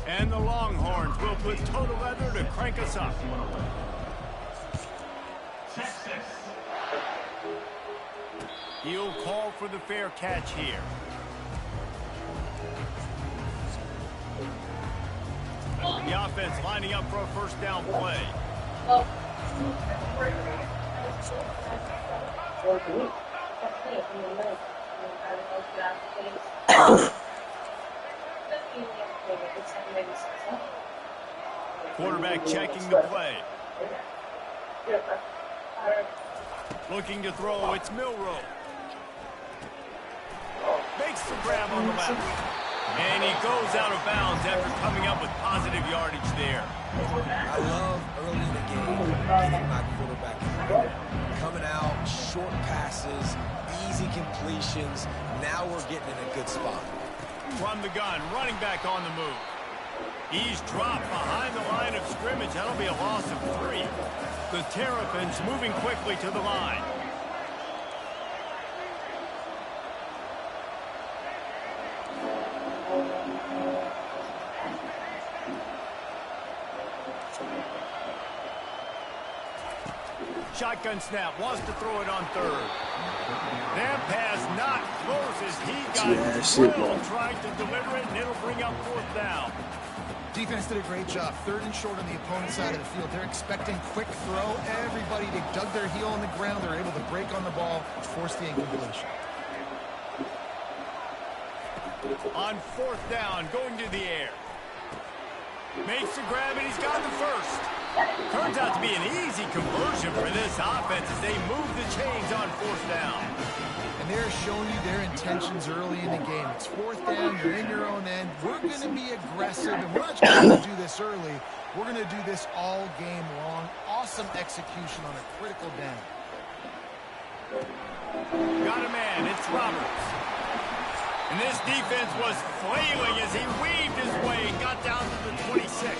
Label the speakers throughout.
Speaker 1: And the Longhorns will put total leather to crank us up. He'll call for the fair catch here. The offense lining up for a first down play. Quarterback checking the play. Looking to throw, it's Milroe. Makes the grab on the left. And he goes out of bounds after coming up with positive yardage there.
Speaker 2: I love early in the game getting my quarterback coming out, short passes, easy completions. Now we're getting in a good spot.
Speaker 1: From the gun, running back on the move. He's dropped behind the line of scrimmage. That'll be a loss of 3. The Terrapins moving quickly to the line. Shotgun snap, wants to throw it on third. That pass not close as he got drilled trying to deliver it, and it'll bring up fourth down.
Speaker 3: Defense did a great job. Third and short on the opponent's side of the field. They're expecting quick throw. Everybody, they dug their heel on the ground. They're able to break on the ball, which forced the incompletion.
Speaker 1: On fourth down, going to the air. Makes the grab, and he's got the first. Turns out to be an easy conversion for this offense as they move the chains on fourth down.
Speaker 3: And they're showing you their intentions early in the game. It's fourth down, you're in your own end. We're going to be aggressive, and we're not just going to do this early. We're going to do this all game long. Awesome execution on a critical down.
Speaker 1: Got a man, it's Roberts. And this defense was flailing as he weaved his way and got down to the 26.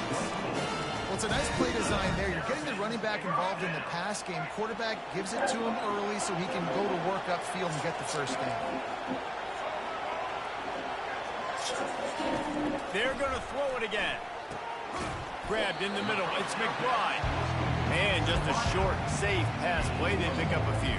Speaker 3: Well, it's a nice play design there. You're getting the running back involved in the pass game. Quarterback gives it to him early so he can go to work upfield and get the first down.
Speaker 1: They're going to throw it again. Grabbed in the middle. It's McBride. And just a short, safe pass play. They pick up a few.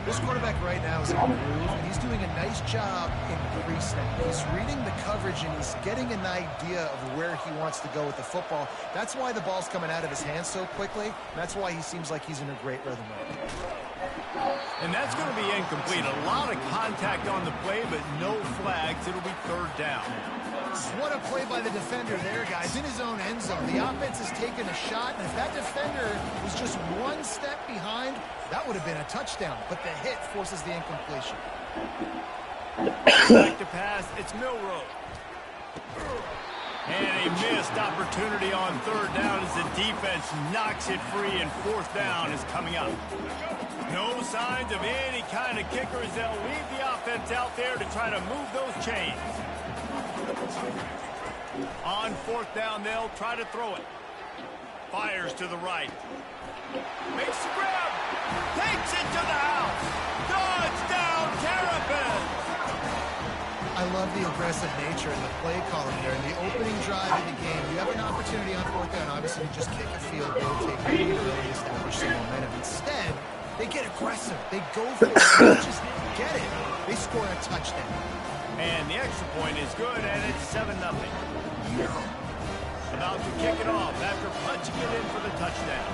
Speaker 3: This quarterback right now is in a groove, and he's doing a nice job in pre-snap. He's reading the coverage, and he's getting an idea of where he wants to go with the football. That's why the ball's coming out of his hands so quickly. That's why he seems like he's in a great rhythm right now.
Speaker 1: And that's going to be incomplete. A lot of contact on the play, but no flags. It'll be third down.
Speaker 3: What a play by the defender there, guys. In his own end zone. The offense has taken a shot, and if that defender was just one step behind, that would have been a touchdown. But the hit forces the incompletion.
Speaker 1: Back to pass. It's Milroe. And a missed opportunity on third down as the defense knocks it free, and fourth down is coming up. No signs of any kind of kicker as they'll leave the offense out there to try to move those chains. On fourth down, they'll try to throw it. Fires to the right. Makes the grab. Takes it to the house. Touchdown, Terrapins!
Speaker 3: I love the aggressive nature and the play calling there. In the opening drive of the game, you have an opportunity on fourth down. Obviously, you just kick a field goal, take a lead early, establish some momentum. Instead, they get aggressive. They go for it. They just get it. They score a touchdown.
Speaker 1: And the extra point is good, and it's 7-0. About to kick it off after punching it in for the touchdown.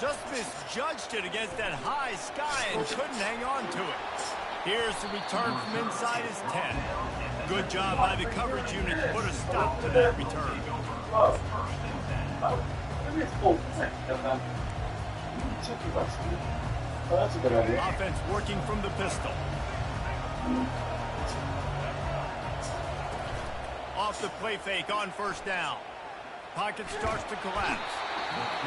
Speaker 1: Just misjudged it against that high sky and couldn't hang on to it. Here's the return from inside his 10. Good job by the coverage unit to put a stop to that return. Offense working from the pistol. Off the play fake on first down. Pocket starts to collapse.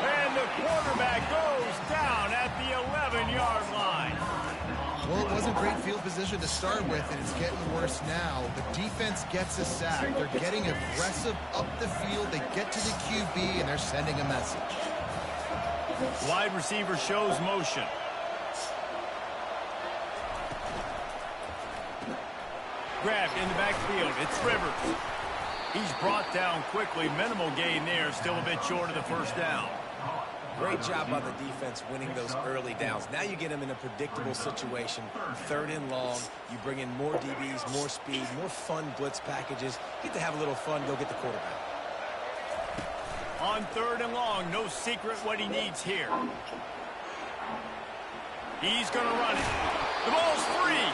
Speaker 1: And the quarterback goes down at the 11-yard line.
Speaker 3: Well, it wasn't great field position to start with, and it's getting worse now. The defense gets a sack. They're getting aggressive up the field. They get to the QB, and they're sending a message.
Speaker 1: Wide receiver shows motion. Grabbed in the backfield. It's Rivers. He's brought down quickly. Minimal gain there. Still a bit short of the first down.
Speaker 2: Great job by the defense winning those early downs. Now you get them in a predictable situation. 3rd and long. You bring in more DBs, more speed, more fun blitz packages. Get to have a little fun. Go get the quarterback.
Speaker 1: On 3rd and long, no secret what he needs here. He's going to run it. The ball's free.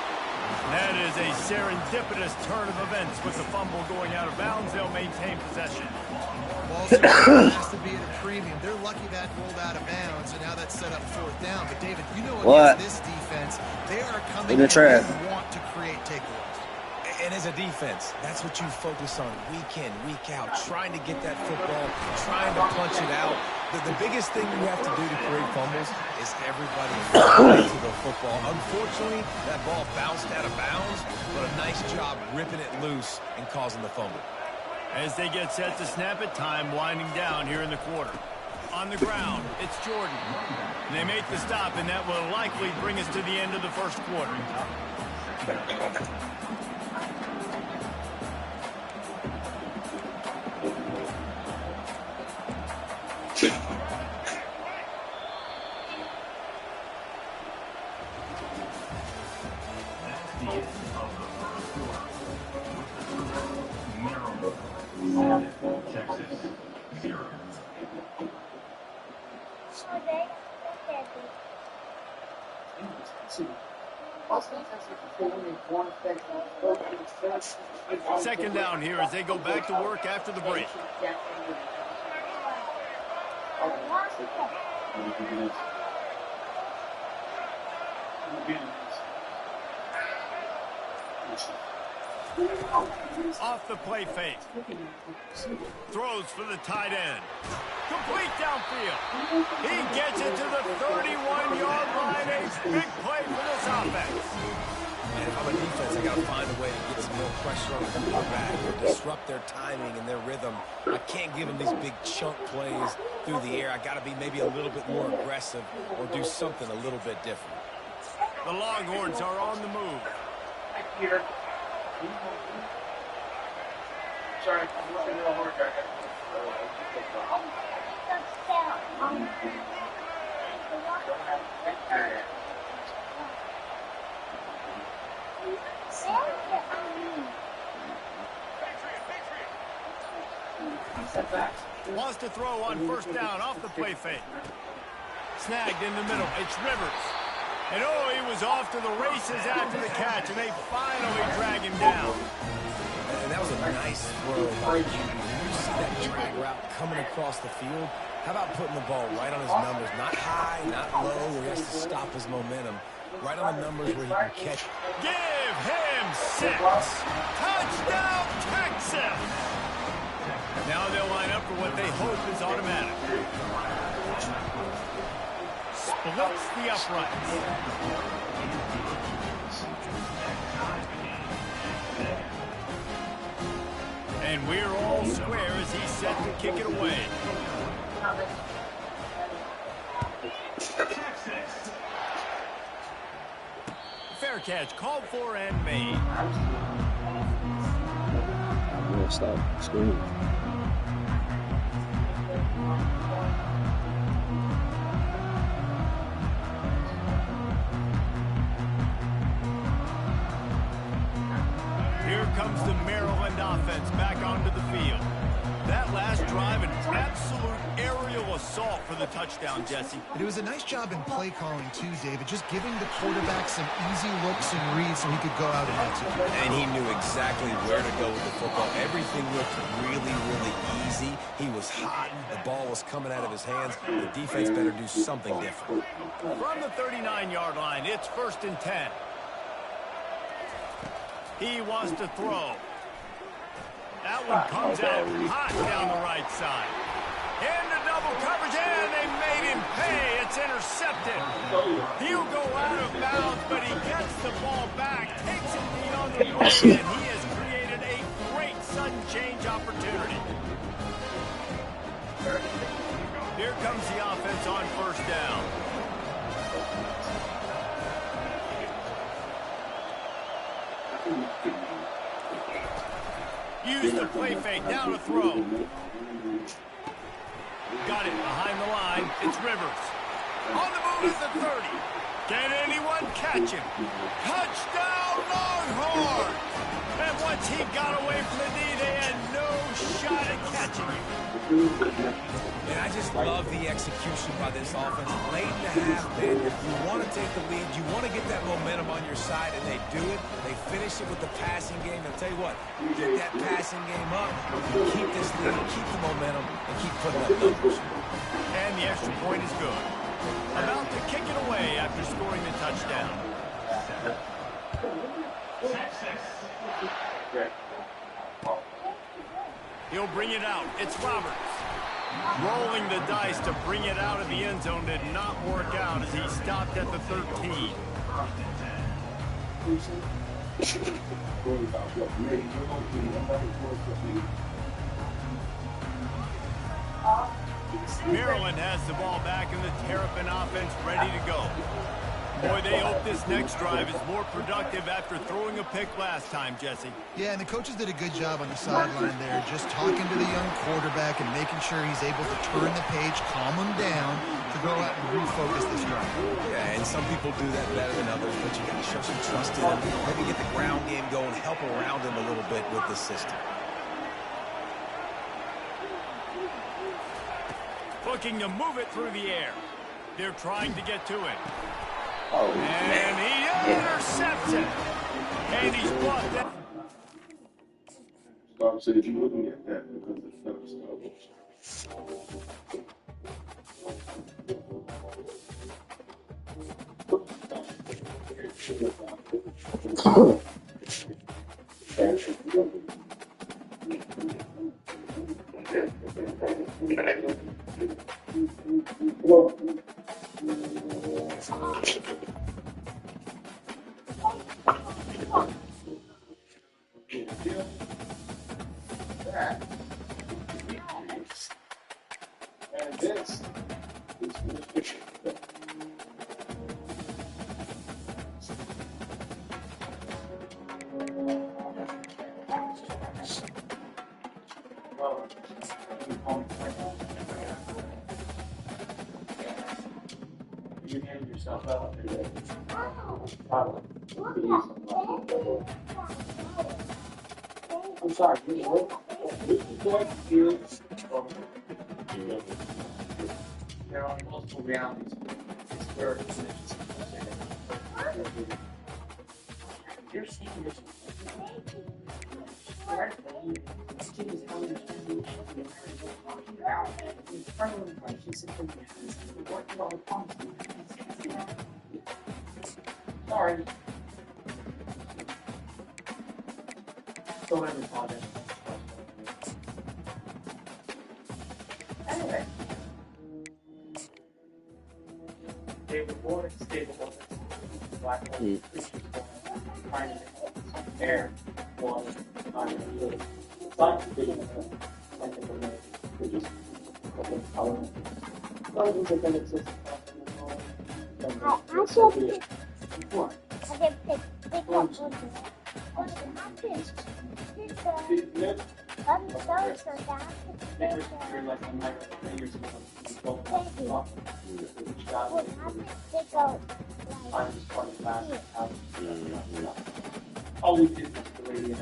Speaker 1: That is a serendipitous turn of events with the fumble going out of bounds. They'll maintain possession.
Speaker 3: Ball has to be at a premium. They're lucky that rolled out of bounds, and now that's set up 4th down. But, David, you know against this defense, they are coming in and want to create takeaways.
Speaker 2: And as a defense, that's what you focus on week in, week out, trying to get that football, trying to punch it out. The biggest thing you have to do to create fumbles is everybody to the football. Unfortunately, that ball bounced out of bounds, but a nice job ripping it loose and causing the fumble.
Speaker 1: As they get set to snap it, time winding down here in the quarter. On the ground, it's Jordan. And they make the stop, and that will likely bring us to the end of the first quarter.
Speaker 4: Texas 0.
Speaker 1: Second down here as they go back to work after the break. Off the play fake. Throws for the tight end. Complete downfield. He gets it to the 31-yard line. A big play for this offense.
Speaker 2: And if I'm a defense, I got to find a way to get some more pressure on the quarterback or disrupt their timing and their rhythm. I can't give them these big chunk plays through the air. I got to be maybe a little bit more aggressive or do something a little bit different.
Speaker 1: The Longhorns are on the move.
Speaker 4: Sorry, I'm working real hard right now.
Speaker 1: Wants to throw on first down off the play fake. Snagged in the middle. It's Rivers. And oh, he was off to the races after the catch, and they finally drag him down.
Speaker 2: And that was a nice throw by the QB. You see that drag route coming across the field. How about putting the ball right on his numbers? Not high, not low, where he has to stop his momentum. Right on the numbers where he can catch.
Speaker 1: Give him 6. Touchdown, Texas! Now they'll line up for what they hope is automatic. Splits the uprights. And we're all square as he's set to kick it away. Fair catch, called for and made.
Speaker 5: I'm going to stop screaming.
Speaker 1: Here comes the Maryland offense back onto the field. That last drive, an absolute aerial assault for the touchdown, Jesse.
Speaker 3: But it was a nice job in play calling, too, David, just giving the quarterback some easy looks and reads so he could go out and execute.
Speaker 2: And he knew exactly where to go with the football. Everything looked really, really easy. He was hot. The ball was coming out of his hands. The defense better do something different.
Speaker 1: From the 39-yard line, it's 1st and 10. He wants to throw. That one comes out hot down the right side. Into double coverage, and they made him pay. It's intercepted. He'll go out of bounds, but he gets the ball And he has created a great sudden change opportunity. Here comes the offense on first down. Use the play fake, down to throw. Got it behind the line. It's Rivers. On the move is the 30. Can anyone catch him? Touchdown Longhorns! And once he got away from the knee, they had no shot at catching him.
Speaker 2: And I just love the execution by this offense. Late in the half, man, you want to take the lead. You want to get that momentum on your side, and they do it. They finish it with the passing game. I'll tell you what, get that passing game up, keep this lead, keep the momentum, and keep putting up numbers.
Speaker 1: And the extra point is good. About to kick it away after scoring the touchdown. He'll bring it out. It's Roberts. Rolling the dice to bring it out of the end zone did not work out as he stopped at the 13. Maryland has the ball back in the Terrapin offense ready to go. Boy, they hope this next drive is more productive after throwing a pick last time, Jesse.
Speaker 3: Yeah, and the coaches did a good job on the sideline there, just talking to the young quarterback and making sure he's able to turn the page, calm him down, to go out and refocus this drive.
Speaker 2: Yeah, and some people do that better than others, but you got to show some trust in him. Maybe get the ground game going, help around him a little bit with the system.
Speaker 1: Looking to move it through the air. They're trying to get to it. And he intercepts it. And he's brought that.
Speaker 6: So if you're looking at that, because it's not and this is you hand yourself out. I'm sorry. There are multiple realities. It's where you're seeing this. Sorry. Don't ever apologize. Anyway. Stable board, stable board. Black hole, finding air, water, fire, wood. Science is big all we did was the radio.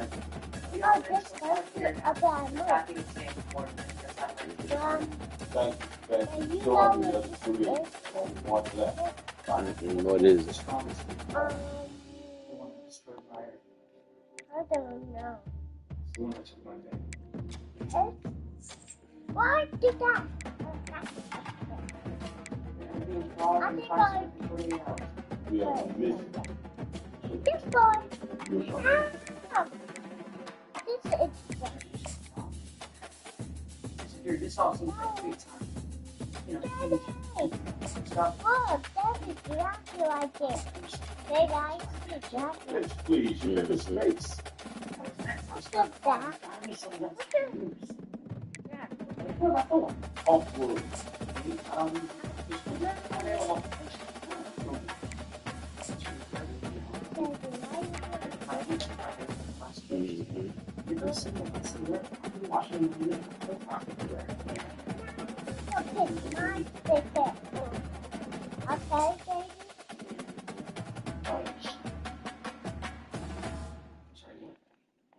Speaker 5: What is this?
Speaker 7: I don't know. Why did that? I think I. This boy.
Speaker 8: This all seems like free time. You know,
Speaker 7: Oh, that's exactly like it. Hey guys, good job.
Speaker 4: Yes, please. You the snakes.
Speaker 7: What's the back?
Speaker 4: Off words.
Speaker 7: Okay, baby.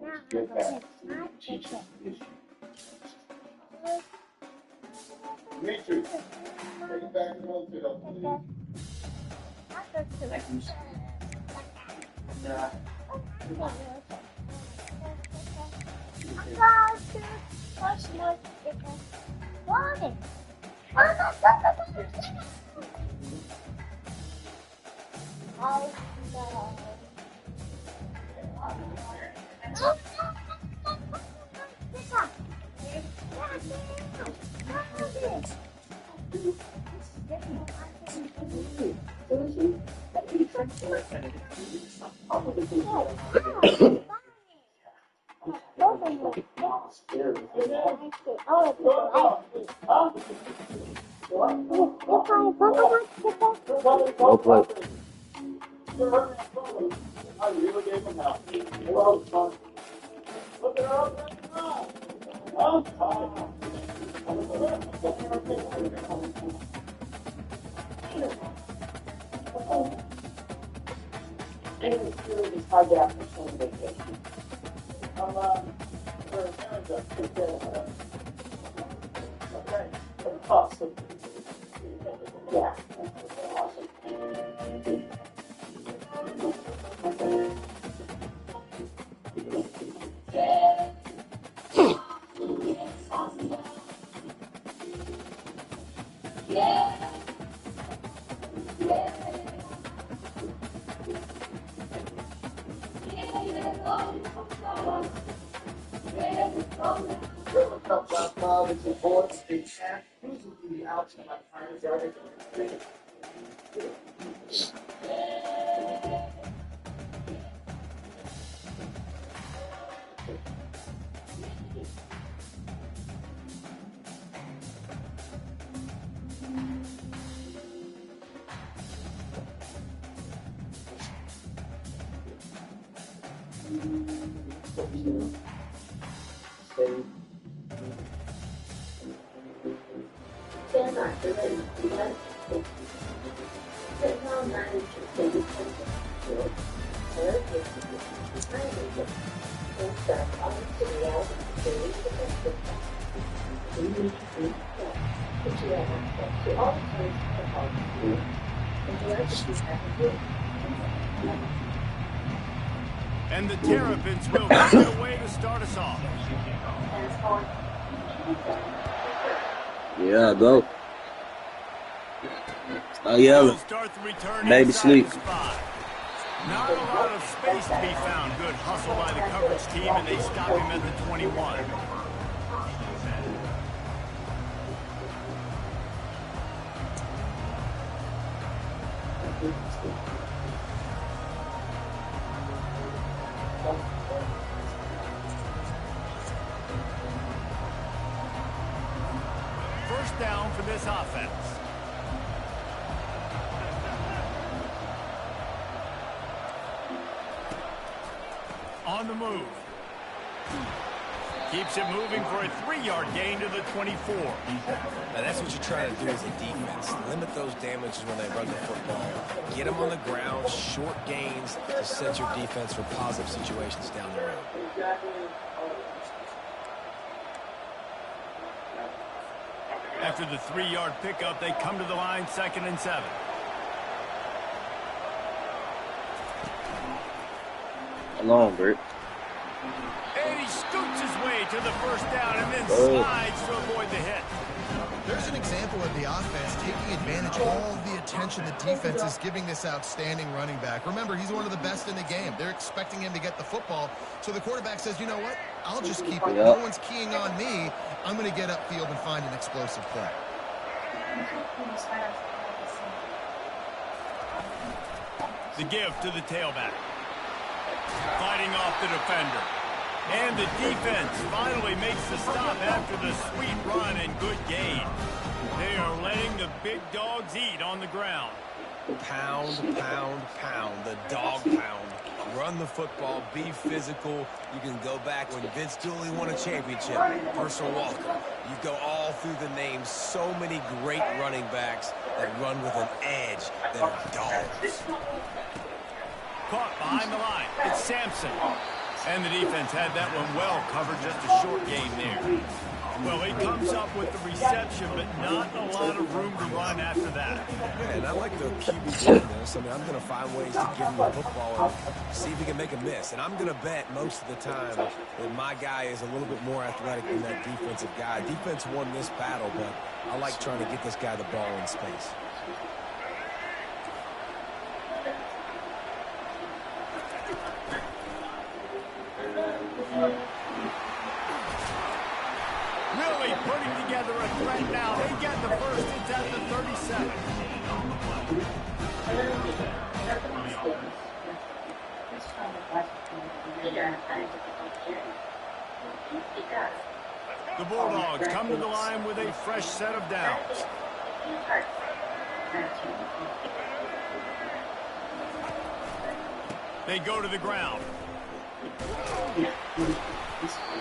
Speaker 7: Now I'm
Speaker 4: Get
Speaker 7: gonna
Speaker 4: back.
Speaker 7: pick my
Speaker 4: Teach
Speaker 7: ticket.
Speaker 4: you. Dimitri, take it back to the hotel.
Speaker 5: Well played.
Speaker 4: I really gave him help. Well done. Look at her up now.
Speaker 1: And the Terrapins will kick it away to start us off.
Speaker 5: Yeah, go. Oh,
Speaker 1: They'll
Speaker 5: yeah.
Speaker 1: start the return
Speaker 5: Baby
Speaker 1: inside
Speaker 5: sleep.
Speaker 1: the spot. Not a lot of space to be found. Good hustle by the coverage team, and they stop him at the 21. First down for this offense. On the move. Keeps it moving for a 3-yard gain to the 24.
Speaker 2: Now that's what you're trying to do as a defense. Limit those damages when they run the football. Get them on the ground, short gains to set your defense for positive situations down the road.
Speaker 1: After the 3-yard pickup, they come to the line 2nd and 7.
Speaker 5: Long, Bert.
Speaker 1: And he scoots his way to the first down and then slides to avoid the hit.
Speaker 3: There's an example of the offense taking advantage of all the attention the defense is giving this outstanding running back. Remember, he's one of the best in the game. They're expecting him to get the football. So the quarterback says, you know what? I'll just keep it. No one's keying on me. I'm going to get upfield and find an explosive play.
Speaker 1: The give to the tailback. Fighting off the defender. And the defense finally makes the stop after the sweet run and good gain. They are letting the big dogs eat on the ground.
Speaker 2: Pound, pound, pound. The dog pound. Run the football. Be physical. You can go back when Vince Dooley won a championship. Herschel Walker. You go all through the names. So many great running backs that run with an edge that are dogs.
Speaker 1: Caught behind the line. It's Sampson. And the defense had that one well covered, just a short gain there. Well, he comes up with the reception, but not a lot of room to run after that.
Speaker 2: Yeah, and I like the QB doing this. I mean, I'm going to find ways to give him the football and see if he can make a miss. And I'm going to bet most of the time that my guy is a little bit more athletic than that defensive guy. Defense won this battle, but I like trying to get this guy the ball in space.
Speaker 1: Really putting together a threat now. They get the first. It's at the 37. The Bulldogs come to the line with a fresh set of downs. They go to the ground.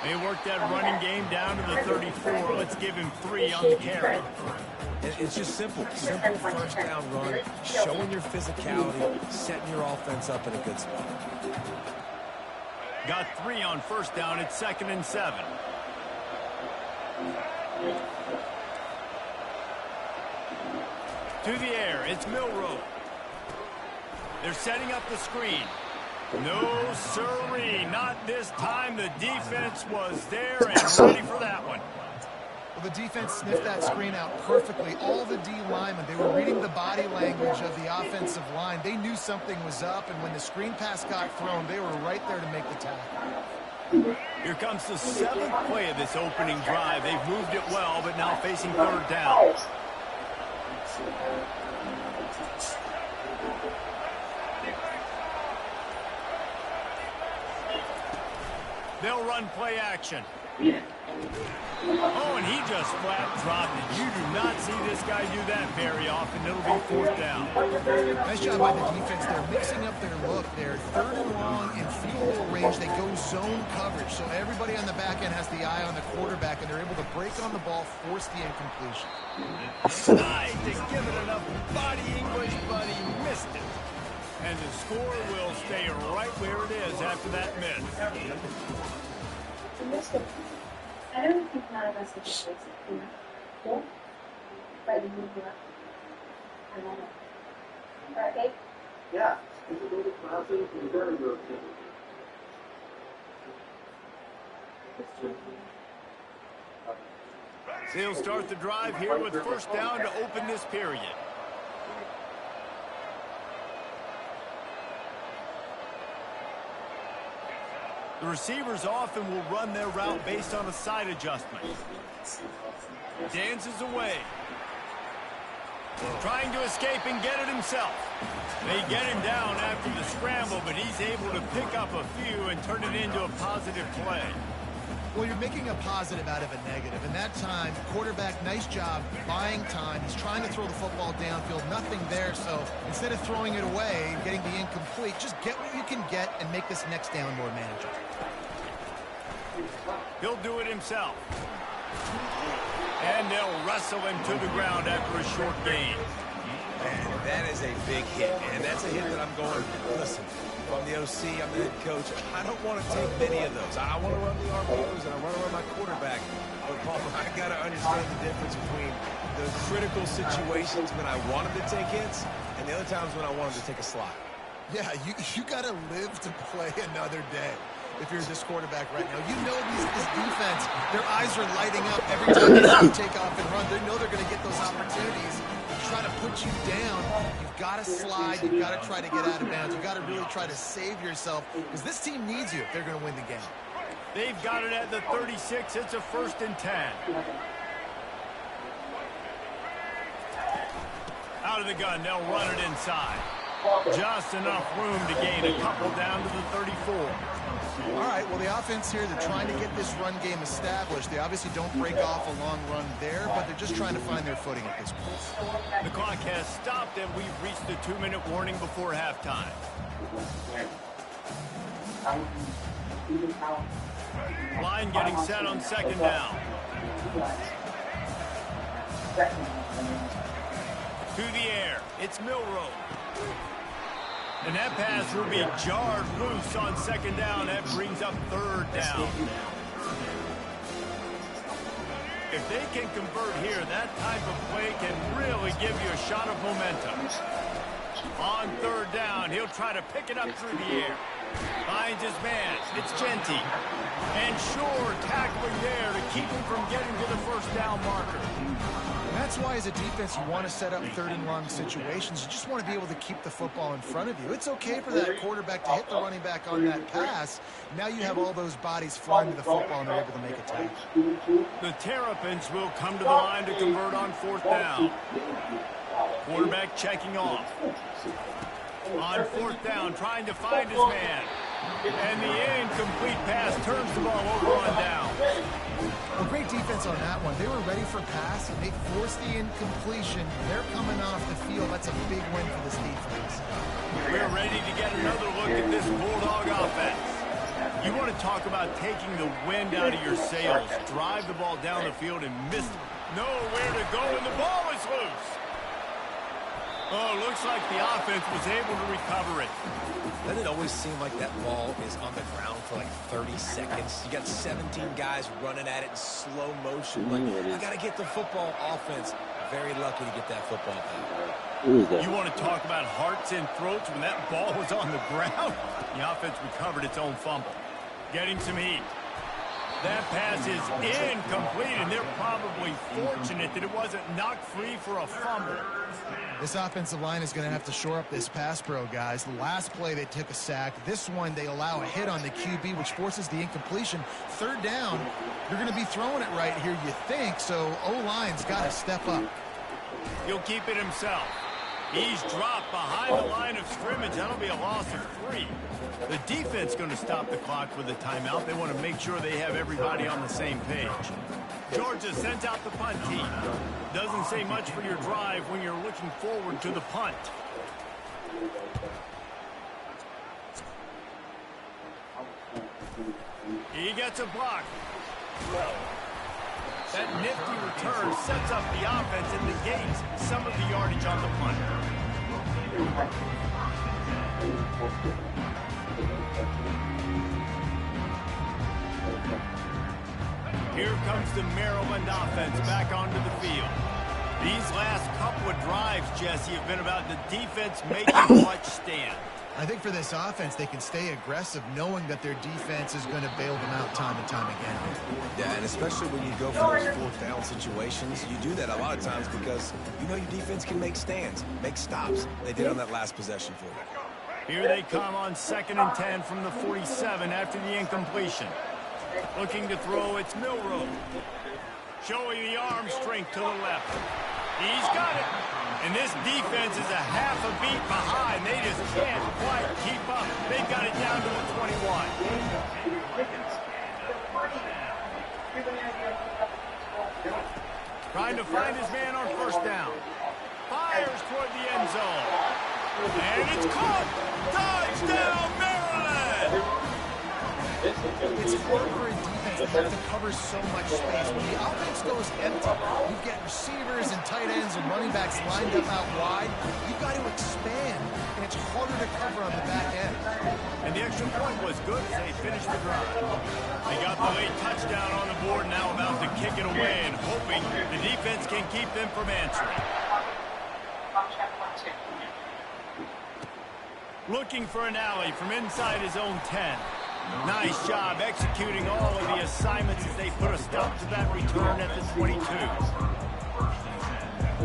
Speaker 1: They work that running game down to the 34. Let's give him 3 on the carry.
Speaker 2: It's just simple. Simple first down run, showing your physicality, setting your offense up in a good spot.
Speaker 1: Got 3 on first down. It's 2nd and 7. To the air. It's Milroe. They're setting up the screen. No, sirree, not this time. The defense was there and ready for that one.
Speaker 3: Well, the defense sniffed that screen out perfectly. All the D linemen, they were reading the body language of the offensive line. They knew something was up, and when the screen pass got thrown, they were right there to make the tackle.
Speaker 1: Here comes the 7th play of this opening drive. They've moved it well, but now facing 3rd down. They'll run play action. Oh, and he just flat dropped it. You do not see this guy do that very often. It'll be 4th down.
Speaker 3: Nice job by the defense. They're mixing up their look. They're 3rd and long in field goal range. They go zone coverage. So everybody on the back end has the eye on the quarterback, and they're able to break on the ball, force the incompletion.
Speaker 1: Nice to give it enough body English, but he missed it. And the score will stay right where it is after that miss.
Speaker 8: I don't think none of us would just fix it. Yeah? But you move it up. I don't know. Okay?
Speaker 4: Yeah. It's a little classic and very good.
Speaker 1: They'll start the drive here with 1st down to open this period. The receivers often will run their route based on a side adjustment. Dances away. Trying to escape and get it himself. They get him down after the scramble, but he's able to pick up a few and turn it into a positive play.
Speaker 3: Well, you're making a positive out of a negative. And that time, quarterback, nice job buying time. He's trying to throw the football downfield. Nothing there. So instead of throwing it away and getting the incomplete, just get what you can get and make this next down more manageable.
Speaker 1: He'll do it himself. And they'll wrestle him to the ground after a short gain.
Speaker 2: Man, that is a big hit, man. That's a hit that I'm going, listen, if I'm the OC, I'm the head coach, I don't want to take many of those. I want to run the RPOs and I want to run my quarterback. But, Paul, I got to understand the difference between the critical situations when I want him to take hits and the other times when I want him to take a slot.
Speaker 3: Yeah, you got to live to play another day. If you're this quarterback right now, you know this defense, their eyes are lighting up every time they see you take off and run. They know they're going to get those opportunities to try to put you down. You've got to slide. You've got to try to get out of bounds. You've got to really try to save yourself because this team needs you if they're going to win the game.
Speaker 1: They've got it at the 36. It's a 1st and 10. Out of the gun, they'll run it inside. Just enough room to gain a couple down to the 34.
Speaker 3: All right, well, the offense here, they're trying to get this run game established. They obviously don't break off a long run there, but they're just trying to find their footing at this point.
Speaker 1: The clock has stopped, and we've reached the 2-minute warning before halftime. Line getting set on second down. To the air, it's Milroe. And that pass will be jarred loose on second down. That brings up third down. If they can convert here, that type of play can really give you a shot of momentum. On third down, he'll try to pick it up through the air. Finds his man. It's Genty. And sure, tackling there to keep him from getting to the first down marker.
Speaker 3: And that's why, as a defense, you want to set up third and long situations. You just want to be able to keep the football in front of you. It's okay for that quarterback to hit the running back on that pass. Now you have all those bodies flying to the football, and they're able to make a tackle.
Speaker 1: The Terrapins will come to the line to convert on fourth down. Quarterback checking off. On fourth down, trying to find his man. And the incomplete pass turns the ball over on down.
Speaker 3: Well, great defense on that one. They were ready for pass, and they forced the incompletion. They're coming off the field. That's a big win for this defense.
Speaker 1: We're ready to get another look at this Bulldog offense. You want to talk about taking the wind out of your sails. Drive the ball down the field and miss it. Nowhere to go, and the ball is loose. Oh, looks like the offense was able to recover it.
Speaker 2: Doesn't it always seem like that ball is on the ground for like 30 seconds? You got 17 guys running at it in slow motion. Like, you got to get the football. Offense very lucky to get that football back.
Speaker 1: You want to talk about hearts and throats when that ball was on the ground? The offense recovered its own fumble. Getting some heat. That pass is incomplete, and they're probably fortunate that it wasn't knocked free for a fumble.
Speaker 3: This offensive line is going to have to shore up this pass pro, guys. The last play, they took a sack. This one, they allow a hit on the QB, which forces the incompletion. Third down, you're going to be throwing it right here, you think, so O-line's got to step up.
Speaker 1: He'll keep it himself. He's dropped behind the line of scrimmage. That'll be a loss of 3. The defense going to stop the clock with a timeout. They want to make sure they have everybody on the same page. Georgia sends out the punt team. Doesn't say much for your drive when you're looking forward to the punt. He gets a block. That nifty return sets up the offense and negates some of the yardage on the punt. Here comes the Maryland offense back onto the field. These last couple of drives, Jesse, have been about the defense making clutch stand.
Speaker 3: I think for this offense, they can stay aggressive knowing that their defense is going to bail them out time and time again.
Speaker 2: Yeah, and especially when you go for those fourth down situations, you do that a lot of times because you know your defense can make stands, make stops. They did on that last possession for them.
Speaker 1: Here they come on 2nd and 10 from the 47 after the incompletion. Looking to throw, it's Milroe. Showing the arm strength to the left. He's got it. And this defense is a half a beat behind. They just can't quite keep up. They've got it down to the 21. Trying to find his man on first down. Fires toward the end zone. And it's caught. Touchdown, Maryland!
Speaker 3: It's hard for a defense to have to cover so much space. When the offense goes empty, you've got receivers and tight ends and running backs lined up out wide. You've got to expand, and it's harder to cover on the back end.
Speaker 1: And the extra point was good as they finished the drive. They got the late touchdown on the board, now about to kick it away and hoping the defense can keep them from answering. Looking for an alley from inside his own 10. Nice job executing all of the assignments as they put a stop to that return at the 22.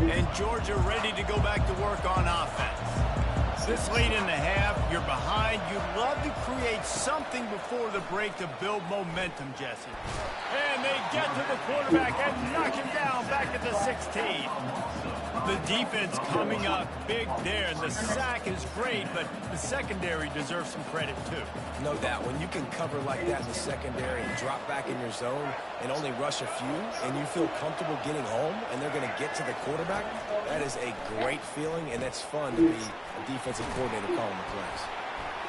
Speaker 1: And Georgia ready to go back to work on offense. This late in the half, you're behind. You'd love to create something before the break to build momentum, Jesse. And they get to the quarterback and knock him down back at the 16. The defense coming up big there. The sack is great, but the secondary deserves some credit too.
Speaker 2: No doubt. When you can cover like that in the secondary and drop back in your zone and only rush a few, and you feel comfortable getting home and they're going to get to the quarterback, that is a great feeling, and that's fun to be a defensive coordinator calling the plays.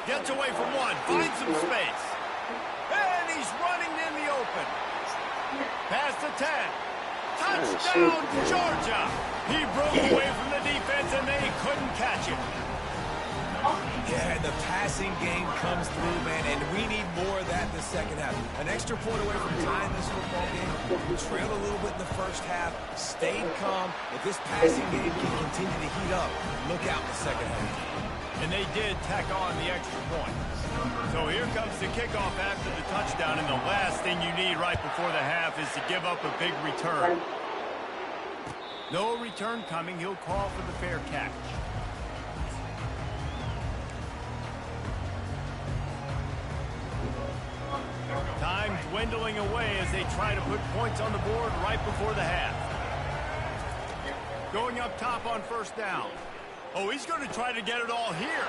Speaker 1: Gets away from one, finds some space. And he's running in the open. Past the 10. Touchdown, Georgia! He broke away from the defense, and they couldn't catch him.
Speaker 2: Yeah, and the passing game comes through, man, and we need more of that in the second half. An extra point away from tying this football game. We trailed a little bit in the first half, stayed calm. If this passing game can continue to heat up, look out in the second half.
Speaker 1: And they did tack on the extra point. So here comes the kickoff after the touchdown, and the last thing you need right before the half is to give up a big return. No return coming. He'll call for the fair catch. Time dwindling away as they try to put points on the board right before the half. Going up top on first down. Oh, he's going to try to get it all here.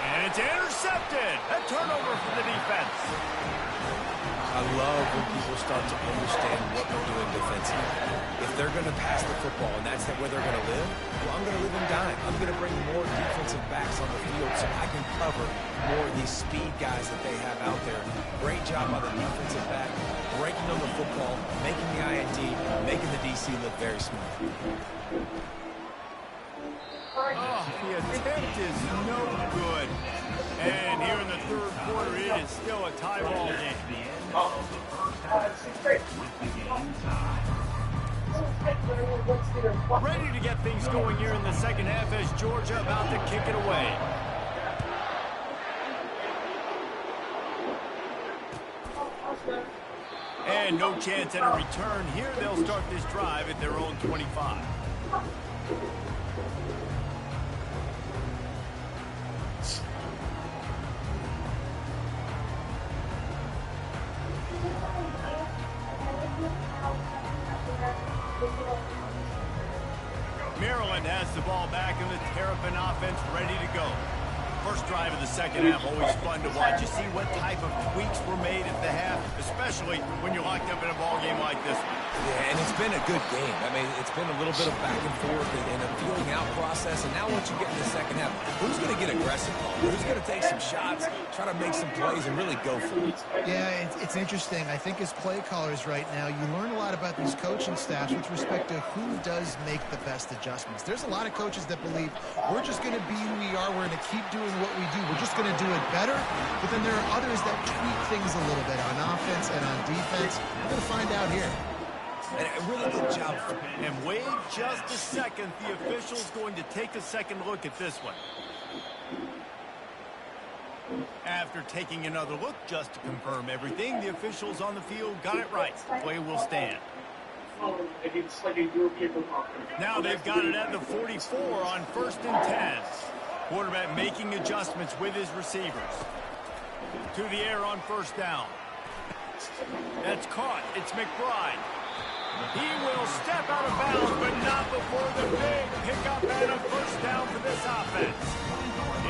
Speaker 1: And it's intercepted. A turnover for the defense.
Speaker 2: I love when people start to understand what they're doing defensively. If they're going to pass the football and that's where they're going to live, well, I'm going to live and dime. I'm going to bring more defensive backs on the field so I can cover more of these speed guys that they have out there. Great job by the defensive back, breaking on the football, making the INT, making the DC look very smart.
Speaker 1: Oh, the attempt is no good. And here in the third quarter, it is still a tie ball game. Ready to get things going here in the second half as Georgia about to kick it away. And no chance at a return here. They'll start this drive at their own 25. Maryland has the ball back in the Terrapin offense ready to go. First drive of the second half, always fun to watch. You see what type of tweaks were made at the half, especially when you're locked up in a ball game like this one.
Speaker 2: Yeah, and it's been a good game. I mean, it's been a little bit of back and forth and a feeling out process. And now once you get in the second half, who's going to get aggressive? Who's going to take some shots, try to make some plays, and really go for it?
Speaker 3: Yeah, it's interesting. I think as play callers right now, you learn a lot about these coaching staffs with respect to who does make the best adjustments. There's a lot of coaches that believe we're just going to be who we are. We're going to keep doing what we do. We're just going to do it better. But then there are others that tweak things a little bit on offense and on defense. We're going to find out here.
Speaker 2: And a really good job.
Speaker 1: And wait just a second. The official's going to take a second look at this one. After taking another look just to confirm everything, the officials on the field got it right. Play will stand. Now they've got it at the 44 on 1st and 10. Quarterback making adjustments with his receivers. To the air on first down. That's caught. It's McBride. He will step out of bounds, but not before the big pickup and a first down for this offense.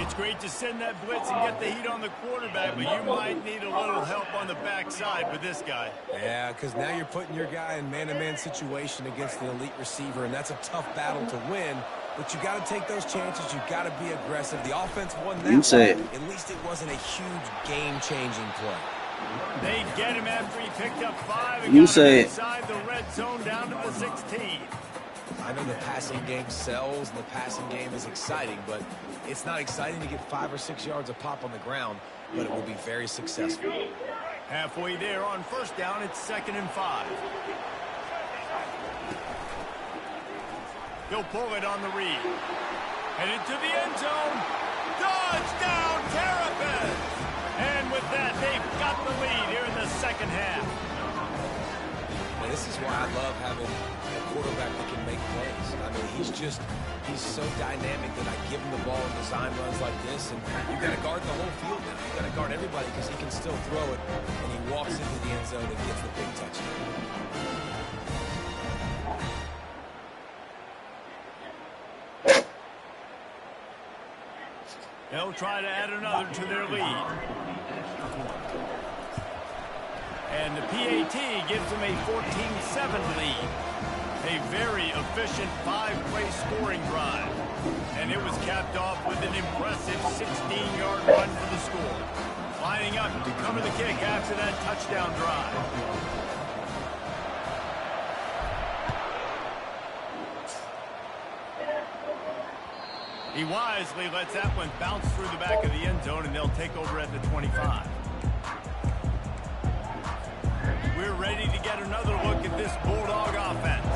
Speaker 1: It's great to send that blitz and get the heat on the quarterback, but you might need a little help on the backside with this guy.
Speaker 2: Yeah, because now you're putting your guy in man-to-man situation against the elite receiver, and that's a tough battle to win. But you got to take those chances. You got to be aggressive. The offense won that
Speaker 5: You say it.
Speaker 2: At least it wasn't a huge game-changing play.
Speaker 1: They get him after he picked up 5 and
Speaker 5: You
Speaker 1: got
Speaker 5: say
Speaker 1: him
Speaker 5: it.
Speaker 1: inside the red zone down to the 16.
Speaker 2: I know the passing game sells and the passing game is exciting, but it's not exciting to get 5 or 6 yards of pop on the ground, but it will be very successful.
Speaker 1: Halfway there on first down, it's 2nd and 5. He'll pull it on the read. Headed to the end zone. Touchdown, Terrapin! And with that, they've got the lead here in the second half.
Speaker 2: And this is why I love having a quarterback that can make plays. I mean, he's so dynamic that I give him the ball in design runs like this, and you got to guard the whole field now. You got to guard everybody because he can still throw it, and he walks into the end zone and gets the big touchdown.
Speaker 1: They'll try to add another to their lead. And the PAT gives them a 14-7 lead. A very efficient 5-play scoring drive. And it was capped off with an impressive 16-yard run for the score. Lining up to cover the kick after that touchdown drive. He wisely lets that one bounce through the back of the end zone, and they'll take over at the 25. We're ready to get another look at this Bulldog offense.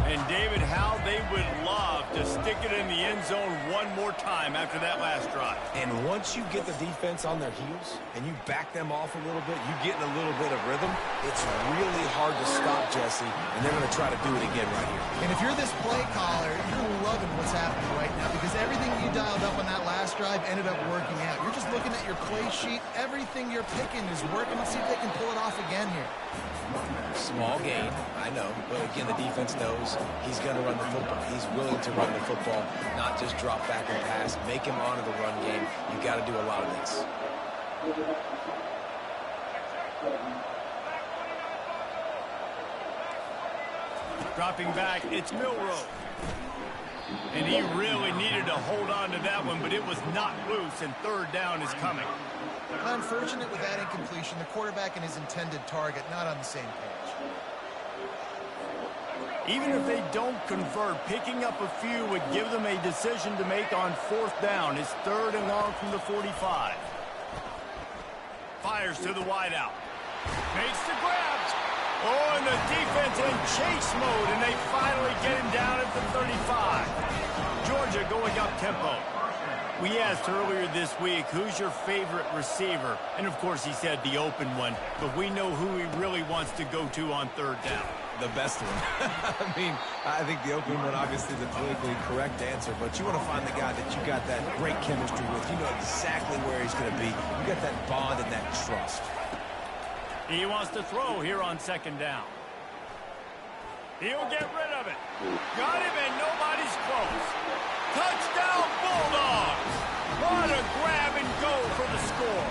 Speaker 1: And, David, how they would love to stick it in the end zone one more time after that last drive.
Speaker 2: And once you get the defense on their heels and you back them off a little bit, you get in a little bit of rhythm, it's really hard to stop, Jesse, and they're going to try to do it again right here.
Speaker 3: And if you're this play caller, you're loving what's happening right now because everything you dialed up on that last drive ended up working out. You're just looking at your play sheet. Everything you're picking is working. Let's see if they can pull it off again here.
Speaker 2: Small gain, I know, but again, the defense knows he's going to run the football. He's willing to run the football, not just drop back and pass, make him honor the run game. You got to do a lot of this.
Speaker 1: Dropping back, it's Milroe. And he really needed to hold on to that one, but it was not loose, and third down is coming.
Speaker 3: Unfortunate with that incompletion, the quarterback and his intended target not on the same page.
Speaker 1: Even if they don't convert, picking up a few would give them a decision to make on fourth down. It's third and long from the 45. Fires to the wideout. Makes the grab. Oh, and the defense in chase mode, and they finally get him down at the 35. Georgia going up tempo. We asked earlier this week, who's your favorite receiver? And, of course, he said the open one, but we know who he really wants to go to on third down.
Speaker 2: The best one. I mean, I think the open one, obviously, the politically correct answer, but you want to find the guy that you got that great chemistry with. You know exactly where he's going to be. You got that bond and that trust.
Speaker 1: He wants to throw here on second down. He'll get rid of it. Got him, and nobody's close. Touchdown, Bulldogs! What a grab and go for the score.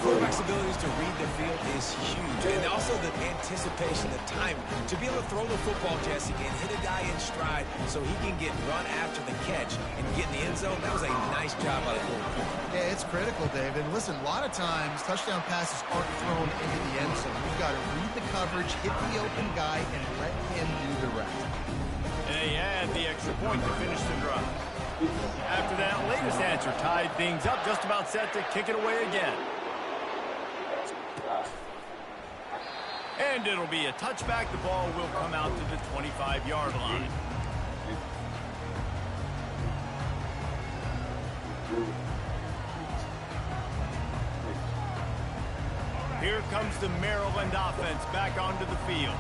Speaker 2: Quarterback's abilities to read the field is huge. And also the anticipation, the time to be able to throw the football, Jesse, and hit a guy in stride so he can get run after the catch and get in the end zone. That was a nice job by the quarterback.
Speaker 3: Yeah, it's critical, David. Listen, a lot of times touchdown passes aren't thrown into the end zone. You've got to read the coverage, hit the open guy, and let him do the rest.
Speaker 1: And they add the extra point to finish the drive. After that latest answer tied things up, just about set to kick it away again. And it'll be a touchback. The ball will come out to the 25-yard line. Here comes the Maryland offense back onto the field.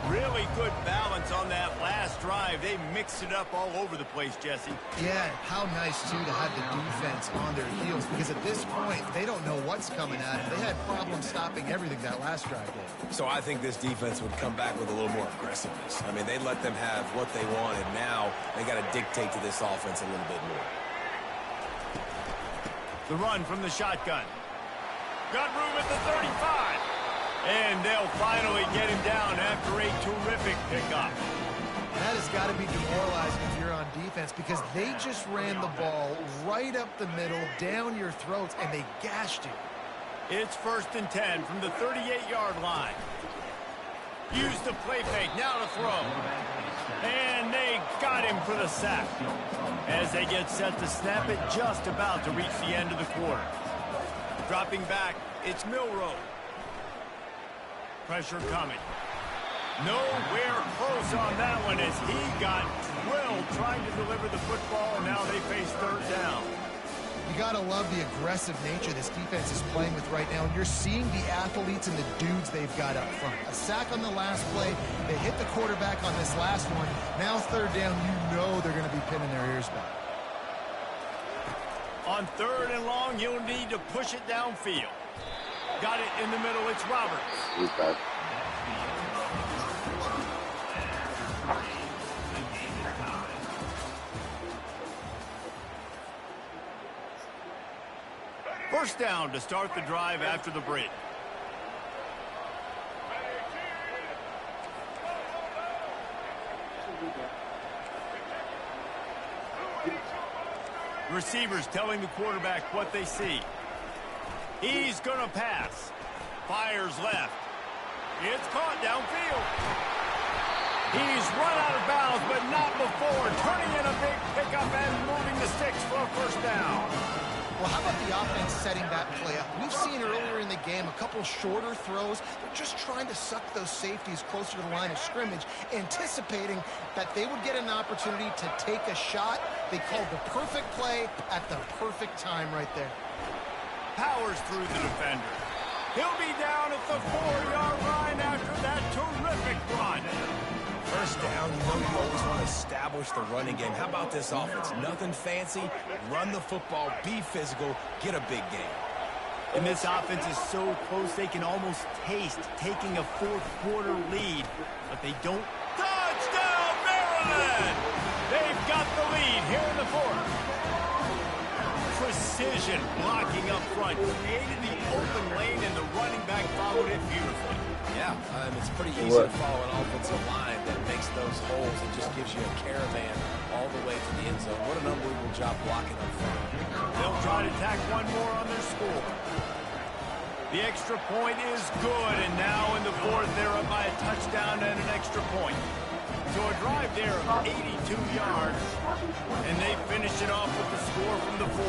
Speaker 1: Really good balance on that last drive. They mixed it up all over the place, Jesse.
Speaker 3: Yeah, how nice, too, to have the defense on their heels because at this point, they don't know what's coming at them. They had problems stopping everything that last drive did.
Speaker 2: So I think this defense would come back with a little more aggressiveness. I mean, they let them have what they want, and now they got to dictate to this offense a little bit more.
Speaker 1: The run from the shotgun. Got room at the 35. And they'll finally get him down after a terrific pickup.
Speaker 3: That has got to be demoralizing if you're on defense because they just ran the ball right up the middle, down your throats, and they gashed you.
Speaker 1: It's 1st and 10 from the 38-yard line. Use the play fake, now to throw. And they got him for the sack. As they get set to snap it, just about to reach the end of the quarter. Dropping back, it's Milroe. Pressure coming. Nowhere close on that one as he got drilled trying to deliver the football, and now they face third down.
Speaker 3: You got to love the aggressive nature this defense is playing with right now, and you're seeing the athletes and the dudes they've got up front. A sack on the last play. They hit the quarterback on this last one. Now third down, you know they're going to be pinning their ears back.
Speaker 1: On third and long, you'll need to push it downfield. Got it in the middle. It's Roberts.
Speaker 5: He's back.
Speaker 1: First down to start the drive after the break. Receivers telling the quarterback what they see. He's going to pass. Fires left. It's caught downfield. He's run out of bounds, but not before turning in a big pickup and moving the sticks for a first down.
Speaker 3: Well, how about the offense setting that play up? We've seen earlier in the game a couple shorter throws. They're just trying to suck those safeties closer to the line of scrimmage, anticipating that they would get an opportunity to take a shot. They called the perfect play at the perfect time right there.
Speaker 1: Powers through the defender. He'll be down at the 4-yard line after that terrific run.
Speaker 2: First down, you know you always want to establish the running game. How about this offense? Nothing fancy. Run the football, be physical, get a big game.
Speaker 1: And this offense is so close they can almost taste taking a fourth-quarter lead. But they don't. Touchdown, Maryland! They've got the lead here in the fourth. Precision blocking up front. Created the open lane, and the running back followed it beautifully.
Speaker 2: Yeah, it's pretty easy to follow an offensive line that makes those holes and just gives you a caravan all the way to the end zone. What an unbelievable job blocking up front.
Speaker 1: They'll try to tack one more on their score. The extra point is good, and now in the fourth, they're up by a touchdown and an extra point. So a drive there of 82 yards, and they finish it off with the score from the 4.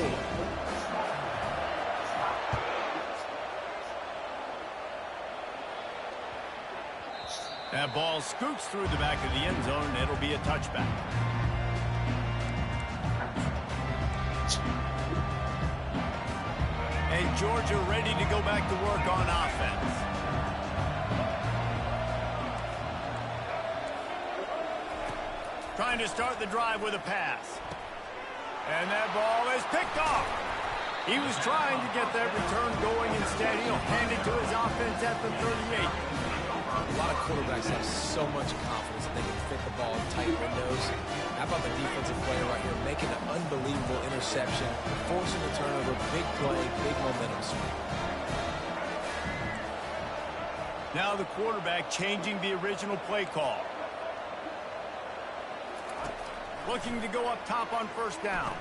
Speaker 1: That ball scoots through the back of the end zone, and it'll be a touchback. And Georgia ready to go back to work on offense. Trying to start the drive with a pass. And that ball is picked off. He was trying to get that return going. Instead, he'll hand it to his offense at the 38.
Speaker 2: A lot of quarterbacks have so much confidence that they can fit the ball in tight windows. How about the defensive player right here making an unbelievable interception, forcing the turnover, big play, big momentum swing.
Speaker 1: Now the quarterback changing the original play call. Looking to go up top on first down.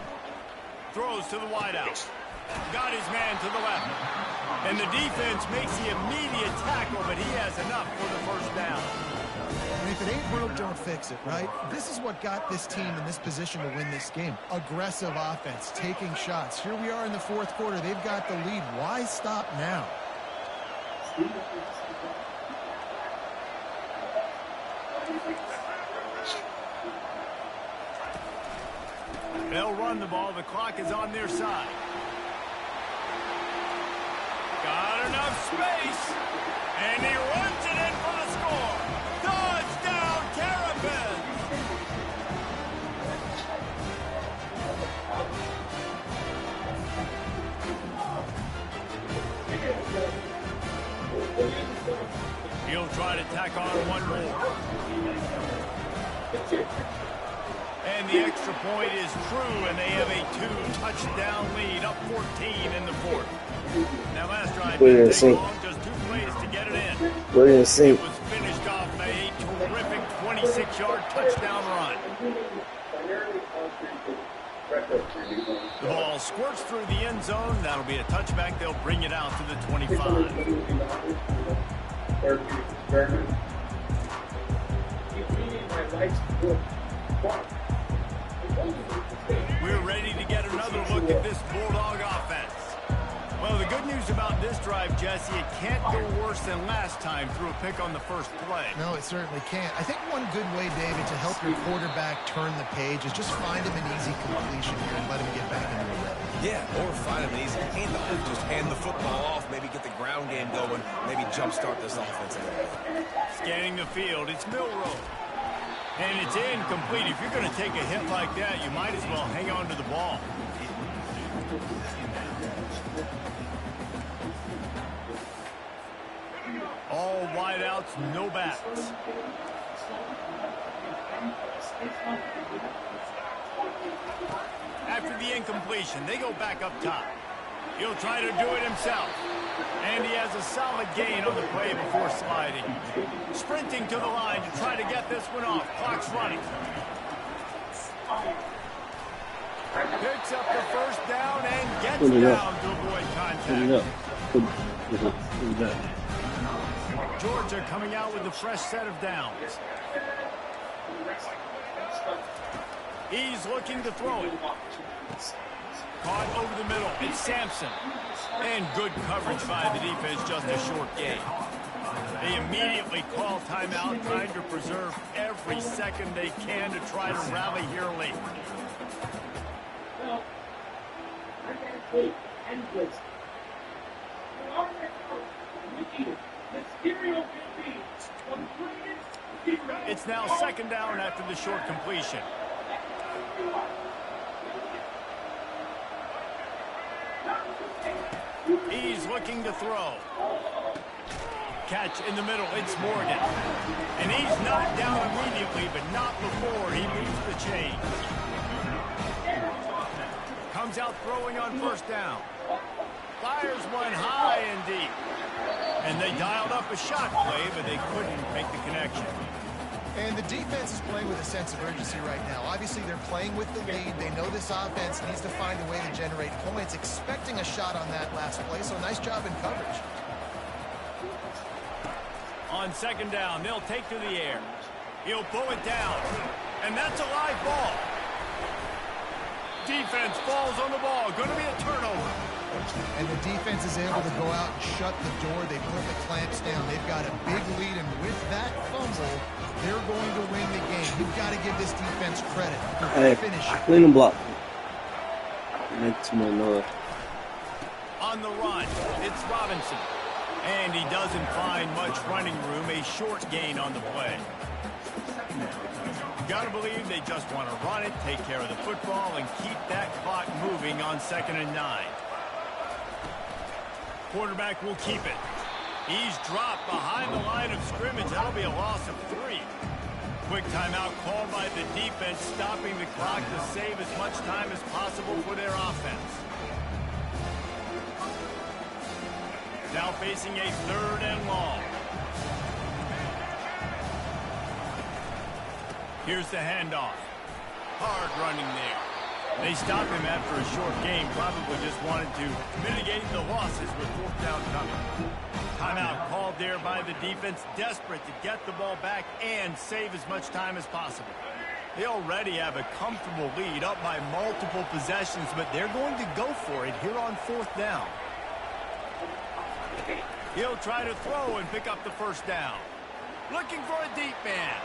Speaker 1: Throws to the wideout. Got his man to the left. And the defense makes the immediate tackle, but he has enough for the first down.
Speaker 3: And if it ain't broke, don't fix it, right? This is what got this team in this position to win this game. Aggressive offense, taking shots. Here we are in the fourth quarter. They've got the lead. Why stop now?
Speaker 1: They'll run the ball. The clock is on their side. Got enough space. And he runs it in for the score. Touchdown, Terrapins! He'll try to tack on one more. And the extra point is true, and they have a 2-touchdown lead, up 14 in the fourth. Now last drive didn't take long, just 2 plays to get it in. It was finished off by a terrific 26-yard touchdown run. The ball squirts through the end zone. That'll be a touchback. They'll bring it out to the 25. We're ready to get another look at this Bulldog offense. Well, the good news about this drive, Jesse, it can't go worse than last time through a pick on the first play.
Speaker 3: No, it certainly can't. I think one good way, David, to help your quarterback turn the page is just find him an easy completion here and let him get back into a rhythm.
Speaker 2: Yeah, or find him an easy handoff. Just hand the football off, maybe get the ground game going, maybe jumpstart this offense.
Speaker 1: Scanning the field, it's Milroe. And it's incomplete. If you're going to take a hit like that, you might as well hang on to the ball. All wideouts, no backs. After the incompletion, they go back up top. He'll try to do it himself. And he has a solid gain on the play before sliding. Sprinting to the line to try to get this one off. Clock's running. Picks up the first down and gets down to avoid contact. Georgia coming out with a fresh set of downs. He's looking to throw it. Caught over the middle. It's Sampson. And good coverage by the defense, just a short gain. They immediately call timeout, trying to preserve every second they can to try to rally here late. It's now second down after the short completion. He's looking to throw. Catch in the middle, it's Morgan. And he's knocked down immediately, but not before he moves the chains. Comes out throwing on first down. Fires one high and deep. And they dialed up a shot play, but they couldn't make the connection.
Speaker 3: And the defense is playing with a sense of urgency right now. Obviously, they're playing with the lead. They know this offense needs to find a way to generate points, expecting a shot on that last play, so nice job in coverage.
Speaker 1: On second down, they'll take to the air. He'll pull it down, and that's a live ball. Defense falls on the ball. Going to be a turnover.
Speaker 3: And the defense is able to go out and shut the door. They put the clamps down. They've got a big lead, and with that fumble, they're going to win the game. You've got to give this defense credit for finishing.
Speaker 5: Clean and block. That's my noise.
Speaker 1: On the run, it's Robinson. And he doesn't find much running room. A short gain on the play. Gotta believe they just want to run it, take care of the football, and keep that clock moving on 2nd and 9. Quarterback will keep it. He's dropped behind the line of scrimmage. That'll be a loss of 3. Quick timeout called by the defense, stopping the clock to save as much time as possible for their offense. Now facing a 3rd and long. Here's the handoff. Hard running there. They stop him after a short game. Probably just wanted to mitigate the losses with 4th down coming. Timeout called there by the defense, desperate to get the ball back and save as much time as possible. They already have a comfortable lead, up by multiple possessions, but they're going to go for it here on 4th down. He'll try to throw and pick up the first down. Looking for a deep man.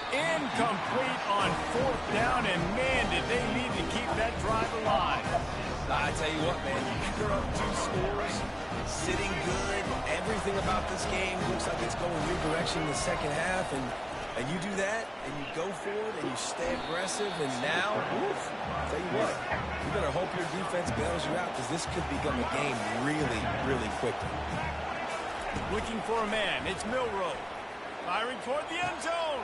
Speaker 1: Incomplete on 4th down, and man, did they need to keep that drive alive.
Speaker 2: I tell you what, man, you're up 2 scores, sitting good. Everything about this game looks like it's going your direction in the second half, and you do that, and you go for it, and you stay aggressive, and now, oof, I'll tell you what, you better hope your defense bails you out, because this could become a game really, really quickly.
Speaker 1: Looking for a man, it's Milroe. Firing toward the end zone.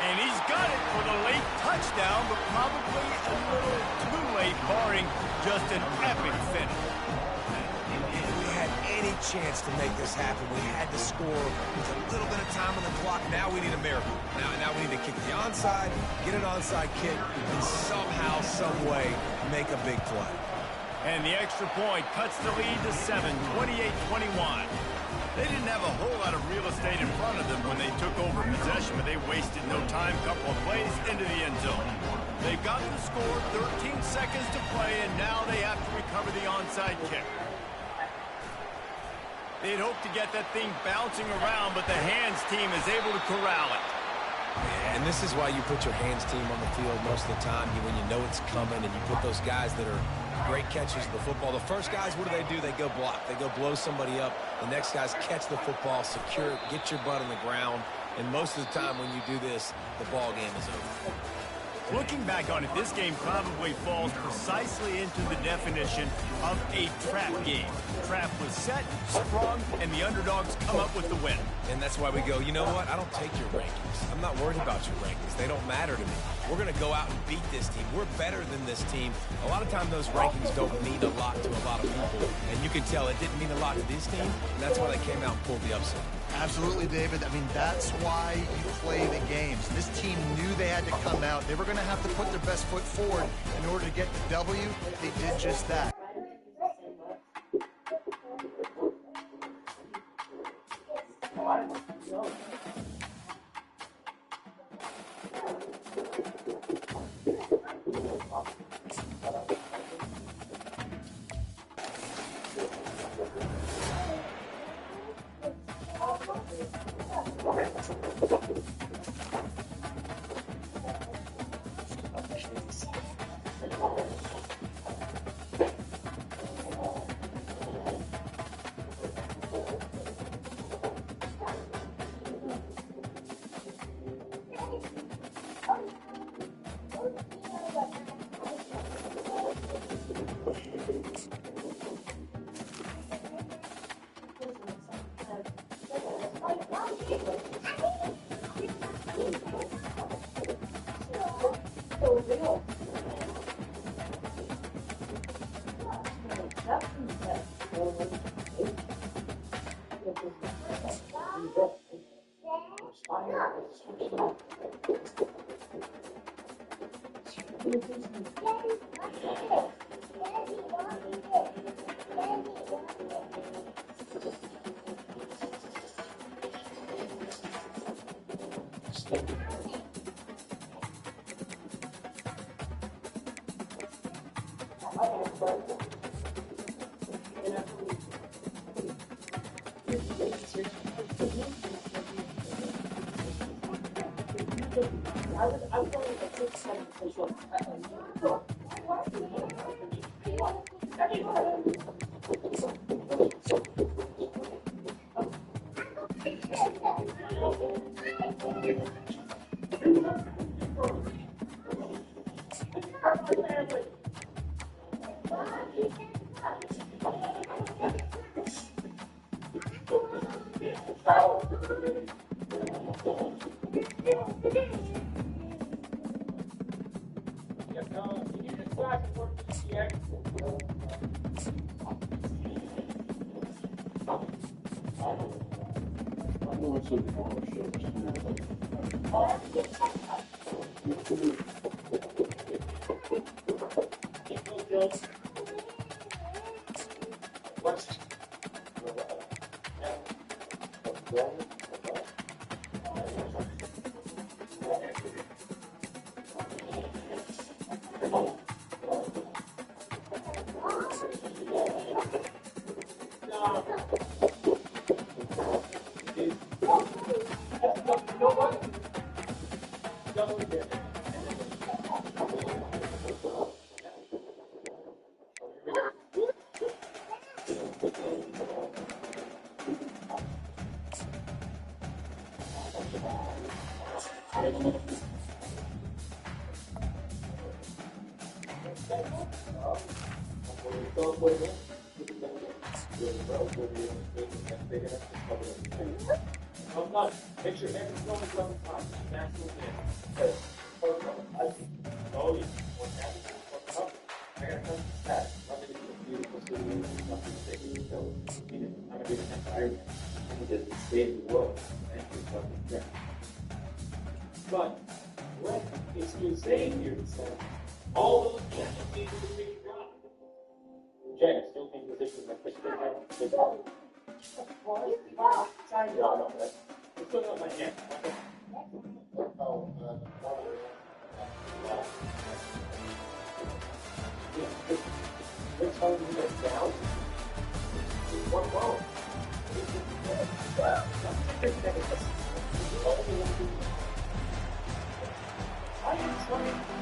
Speaker 1: And he's got it for the late touchdown, but probably a little too late, barring just an epic finish.
Speaker 2: If we had any chance to make this happen, we had to score with a little bit of time on the clock. Now we need a miracle. Now we need to kick the onside, get an onside kick, and somehow, some way, make a big play.
Speaker 1: And the extra point cuts the lead to 7, 28-21. They didn't have a whole lot of real estate in front of them when they took over possession, but they wasted no time. Couple of plays into the end zone. They've got the score, 13 seconds to play, and now they have to recover the onside kick. They'd hoped to get that thing bouncing around, but the hands team is able to corral it.
Speaker 2: Yeah, and this is why you put your hands team on the field most of the time, when you know it's coming, and you put those guys that are great catchers of the football. The first guys, what do? They go block. They go blow somebody up. The next guys catch the football, secure it, get your butt on the ground. And most of the time when you do this, the ball game is over.
Speaker 1: Looking back on it, this game probably falls precisely into the definition of a trap game. Trap was set, sprung, and the underdogs come up with the win.
Speaker 2: And that's why we go, you know what? I don't take your rankings. I'm not worried about your rankings. They don't matter to me. We're going to go out and beat this team. We're better than this team. A lot of times those rankings don't mean a lot to a lot of people. And you can tell it didn't mean a lot to this team. And that's why they came out and pulled the upset.
Speaker 3: Absolutely, David. I mean, that's why you play the games. This team knew they had to come out. They were going to have to put their best foot forward in order to get the W. They did just that.
Speaker 4: But what is he saying here is that all those things to be done. Jay, I still think positions like this could have no, it's still not my hand. Next time you get down, one ball. I am trying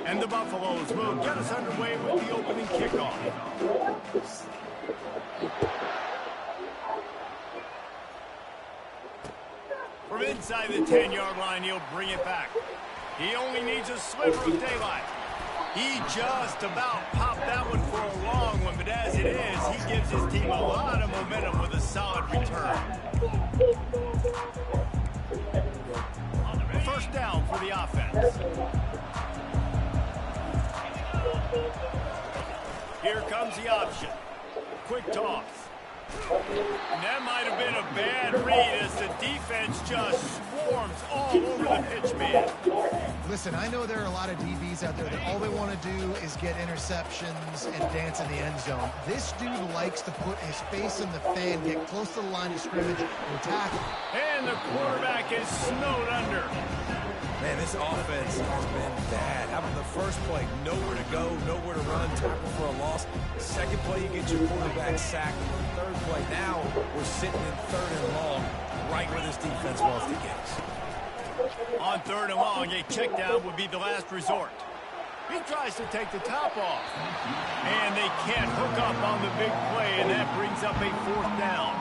Speaker 1: And the Buffaloes will get us underway with the opening kickoff. From inside the 10-yard line, he'll bring it back. He only needs a sliver of daylight. He just about popped that one for a long one, but as it is, he gives his team a lot of momentum with a solid return. First down for the offense. Here comes the option. Quick toss. And that might have been a bad read as the defense just swarms all over the pitch man.
Speaker 3: Listen, I know there are a lot of DBs out there that all they want to do is get interceptions and dance in the end zone. This dude likes to put his face in the fan, get close to the line of scrimmage, and tackle.
Speaker 1: And the quarterback is snowed under.
Speaker 2: Man, this offense has been bad. How about the first play? Nowhere to go, nowhere to run, tackle for a loss. Second play, you get your quarterback sacked. Third play, now we're sitting in 3rd and long, right where this defense wants to get us.
Speaker 1: On 3rd and long, a check down would be the last resort. He tries to take the top off. And they can't hook up on the big play, and that brings up a 4th down.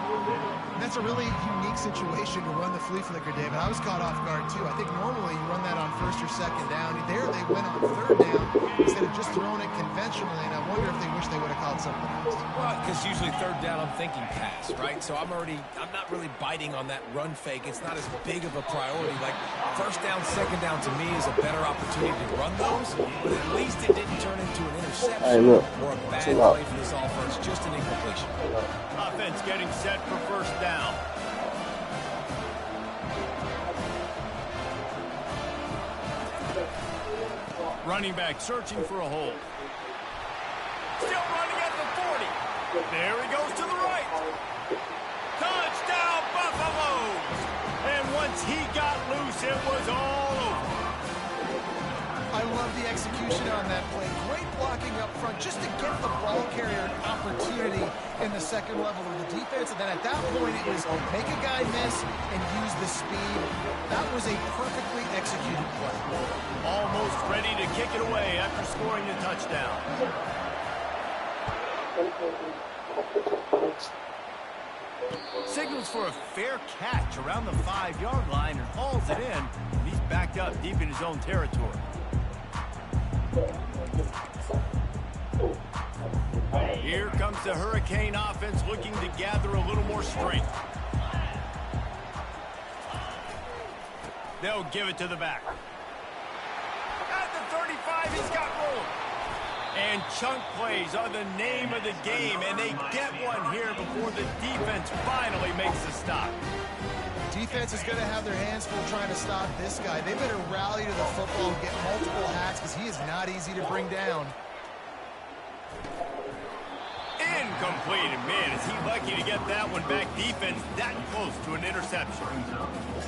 Speaker 3: That's a really unique situation to run the flea flicker, David. I was caught off guard, too. I think normally you run that on 1st or 2nd down. There they went on 3rd down instead of just throwing it conventionally, and I wonder if they wish they would have called something else.
Speaker 2: Well, because usually 3rd down, I'm thinking pass, right? So I'm not really biting on that run fake. It's not as big of a priority. Like 1st down, 2nd down to me is a better opportunity to run those, but at least it didn't turn into an interception or a bad play for this offense, just an incompletion.
Speaker 1: Offense getting set for 1st down. Running back searching for a hole. Still running at the 40. There he goes to the right. Touchdown, Buffaloes! And once he got loose, it was all over.
Speaker 3: I love the execution on that play. Great blocking up front just to get the ball carrier an opportunity in the 2nd level of the defense. And then at that point, it was make a guy miss and use the speed. That was a perfectly executed play.
Speaker 1: Almost ready to kick it away after scoring the touchdown. Signals for a fair catch around the 5-yard line and hauls it in. He's backed up deep in his own territory. Here comes the Hurricane offense looking to gather a little more strength. They'll give it to the back. At the 35, he's got room. And chunk plays are the name of the game, and they get one here before the defense finally makes the stop.
Speaker 3: Defense is going to have their hands full trying to stop this guy. They better rally to the football and get multiple hats because he is not easy to bring down.
Speaker 1: Incomplete, and man, is he lucky to get that one back. Defense that close to an interception.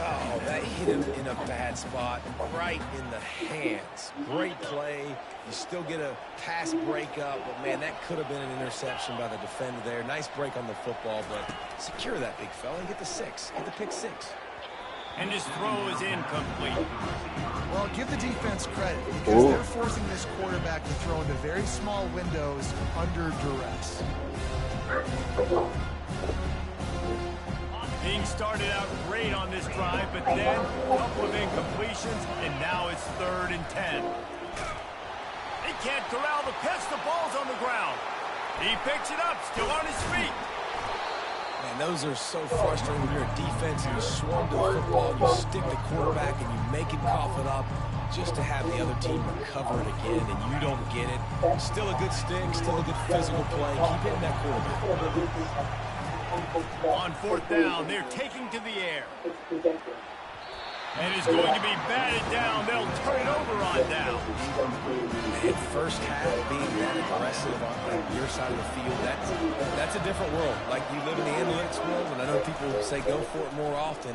Speaker 2: Oh, that hit him in a bad spot, right in the hands. Great play. You still get a pass breakup, but man, that could have been an interception by the defender there. Nice break on the football, but secure that big fella and get the 6. Get the pick 6.
Speaker 1: And his throw is incomplete.
Speaker 3: Well, give the defense credit because they're forcing this quarterback to throw into very small windows under duress.
Speaker 1: Being started out great on this drive, but then a couple of incompletions, and now it's 3rd and 10. He can't corral the pitch. The ball's on the ground. He picks it up, still on his feet.
Speaker 2: Man, those are so frustrating when you're a defense and you swarm to the football, you stick the quarterback and you make him cough it up just to have the other team recover it again, and you don't get it. Still a good stick, still a good physical play. Keep hitting that quarterback.
Speaker 1: On 4th down, they're taking to the air. And it's going to be batted down. They'll turn it over on down.
Speaker 2: And first half being that aggressive on your side of the field, that's a different world. Like, you live in the analytics world, and I know people say go for it more often.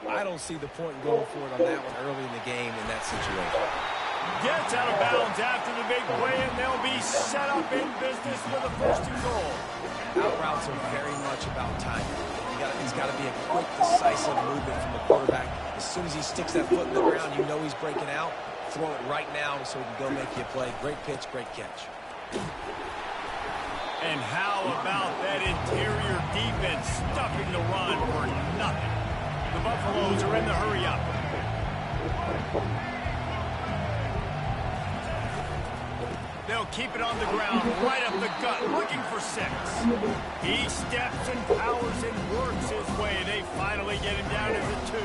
Speaker 2: I don't see the point in going for it on that one early in the game in that situation.
Speaker 1: Gets out of bounds after the big play, and they'll be set up in business with a 1st and goal.
Speaker 2: Out routes are very much about timing. It's got to be a quick, decisive movement from the quarterback. As soon as he sticks that foot in the ground, you know he's breaking out. Throw it right now so he can go make you a play. Great pitch, great catch.
Speaker 1: And how about that interior defense stuffing the run for nothing? The Buffaloes are in the hurry-up. They'll keep it on the ground, right up the gut, looking for 6. He steps and powers and works his way. They finally get him down to the 2.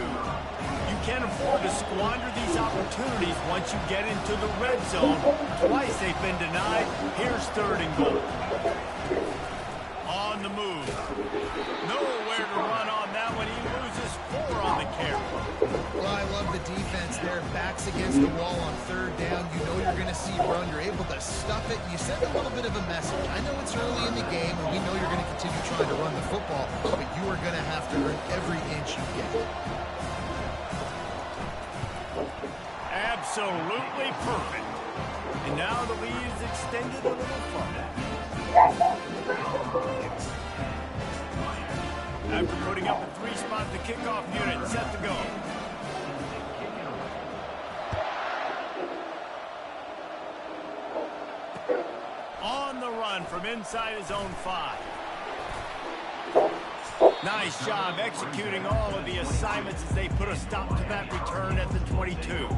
Speaker 1: You can't afford to squander these opportunities once you get into the red zone. Twice they've been denied. Here's 3rd and goal. On the move. Nowhere to run on that one. He loses 4 on the carry.
Speaker 3: Well, I love the defense there. Backs against the wall on 3rd down. You know you're going to see run. You're able to stuff it. You send a little bit of a message. I know it's early in the game, and we know you're going to continue trying to run the football, but you are going to have to earn every inch you get.
Speaker 1: Absolutely perfect. And now the lead is extended a little further. After putting up a 3-spot, the kickoff unit set to go. On the run from inside his own 5. Nice job executing all of the assignments as they put a stop to that return at the 22.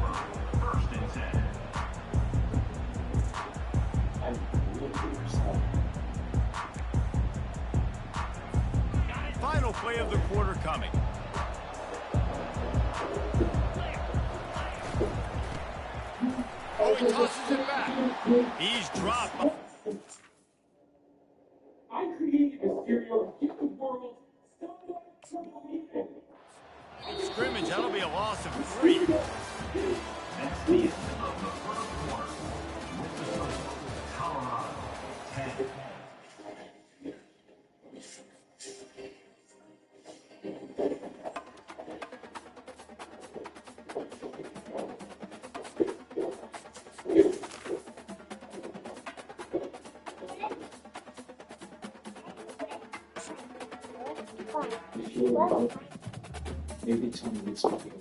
Speaker 1: Final play of the quarter coming. Oh, he tosses it back. He's dropped.
Speaker 4: I created a stereo in the world.
Speaker 1: Scrimmage, that'll be a loss of 3.
Speaker 5: That's the end of the first quarter. Minnesota, Colorado, 10.
Speaker 4: If you're about, maybe tell me it's okay.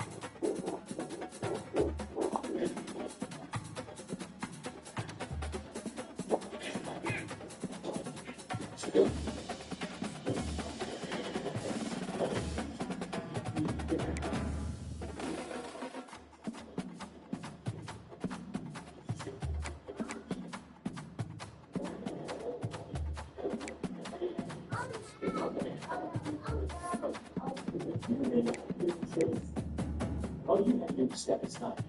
Speaker 4: All you have to do is step aside.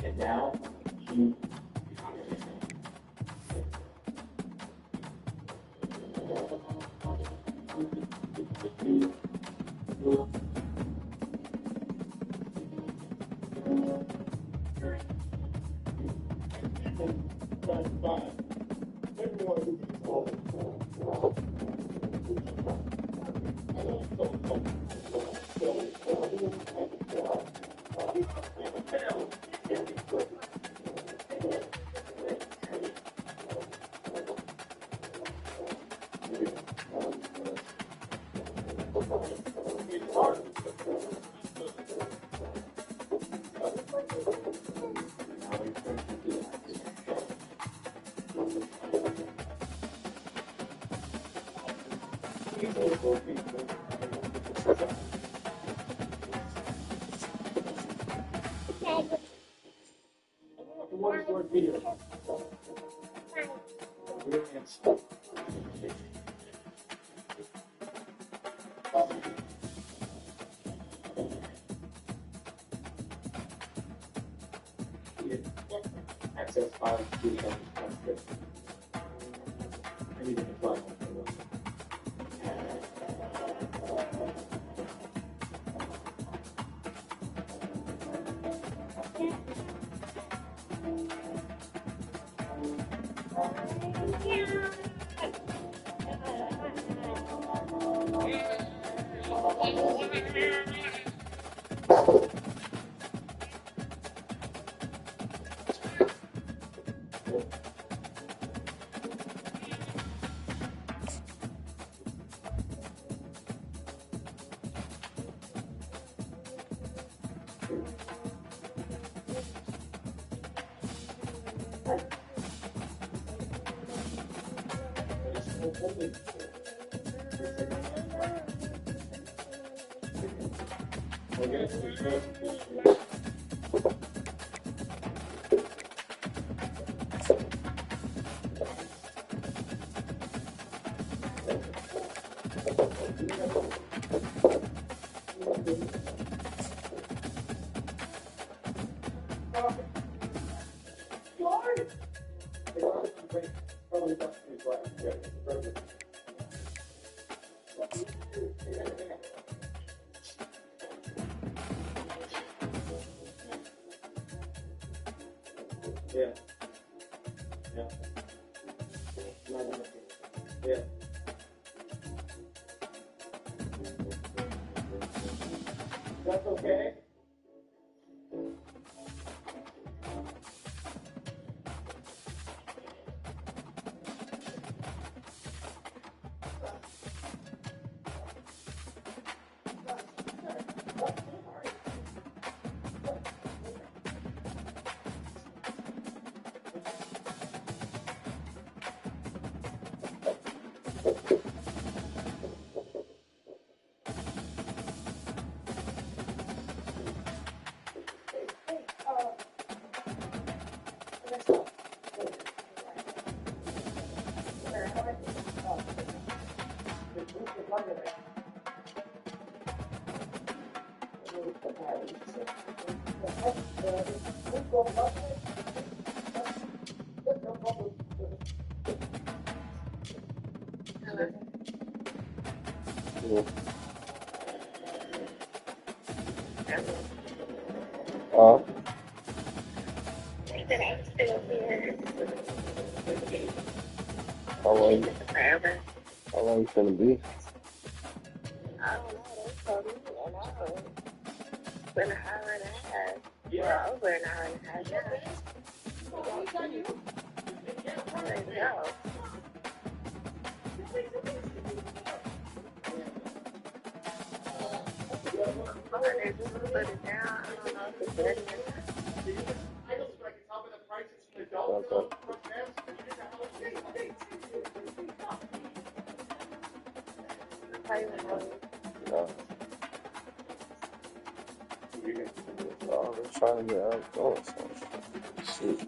Speaker 4: And now, you... Access files to the transcript. I need to apply. Yeah. Yeah. Yeah. That's okay.
Speaker 5: How long it's gonna be?
Speaker 7: I don't know. They told me an hour. It's been an hour and a half. Yeah, over an hour and a half now. I don't know. Oh, they're just put it down. I don't know if it's ready or not.
Speaker 5: No. Oh, they're trying to get out going. Shoot.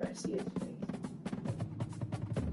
Speaker 4: I see it.